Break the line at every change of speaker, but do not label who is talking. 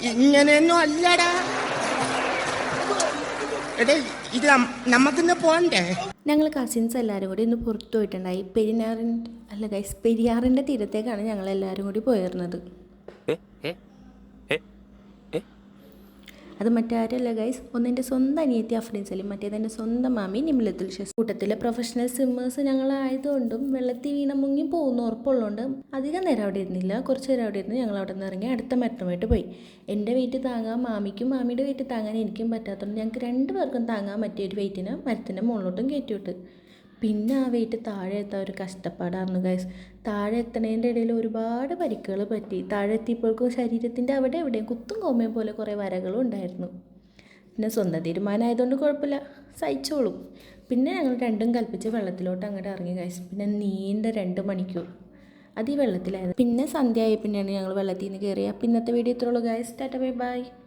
ഇങ്ങനെയൊന്നും അല്ലടാ. എടേ ഇത് നമുക്കിന്ന് പോണ്ടേ?
ഞങ്ങൾ കസിൻസ് എല്ലാവരും കൂടി ഇന്ന് പുറത്തു പോയിട്ടുണ്ടായി. പെരിയാറിൻ്റെ തീരത്തേക്കാണ് ഞങ്ങളെല്ലാവരും കൂടി പോയിരുന്നത്. അത് മറ്റാരല്ല ഗൈസ്, ഒന്നെൻ്റെ സ്വന്തം അനിയത്തി അഫ്രീൻ സലീം, മറ്റേതെൻ്റെ സ്വന്തം മാമി നിമിലത്തുൽ ഷെസ്. കൂട്ടത്തിലെ പ്രൊഫഷണൽ സ്വിമ്മേഴ്സ് ഞങ്ങളായതുകൊണ്ടും വെള്ളത്തിൽ വീണ മുങ്ങി പോകുന്ന ഉറപ്പുള്ളതുകൊണ്ട് അധികം നേരം അവിടെ ഇരുന്നില്ല. കുറച്ച് നേരം അവിടെ ഇരുന്ന് ഞങ്ങൾ അവിടെ നിന്ന് ഇറങ്ങി അടുത്ത മരത്തുമായിട്ട് പോയി. എൻ്റെ വെയിറ്റ് താങ്ങാൻ മാമിക്കും മാമിയുടെ വെയിറ്റ് താങ്ങാൻ എനിക്കും പറ്റാത്തതുകൊണ്ട് ഞങ്ങൾക്ക് 2 പേർക്കും താങ്ങാൻ പറ്റിയ ഒരു വെയിറ്റിനെ മരത്തിൻ്റെ മുകളിലോട്ടും കയറ്റി വിട്ട്. പിന്നെ ആ വെയിറ്റ് താഴെ എത്താൻ ഒരു കഷ്ടപ്പാടായിരുന്നു ഗൈസ്. താഴെ എത്തണതിൻ്റെ ഇടയിൽ ഒരുപാട് പരിക്കുകൾ പറ്റി. താഴെ എത്തിയപ്പോഴേക്കും ശരീരത്തിൻ്റെ അവിടെ എവിടെയും കുത്തും കോമയും പോലെ കുറേ വരകളും ഉണ്ടായിരുന്നു. പിന്നെ സ്വന്തം തീരുമാനമായതുകൊണ്ട് കുഴപ്പമില്ല, സഹിച്ചോളും. പിന്നെ ഞങ്ങൾ രണ്ടും കൽപ്പിച്ച് വെള്ളത്തിലോട്ട് അങ്ങോട്ട് ഇറങ്ങി ഗൈസ്. പിന്നെ നീണ്ട 2 മണിക്കൂർ അത് ഈ വെള്ളത്തിലായിരുന്നു. പിന്നെ സന്ധ്യ ആയി പിന്നെയാണ് ഞങ്ങൾ വെള്ളത്തിൽ നിന്ന് കയറിയത്. അപ്പോൾ ഇന്നത്തെ വീഡിയോ ഇത്രയുള്ളൂ ഗൈസ്. Tata bye bye.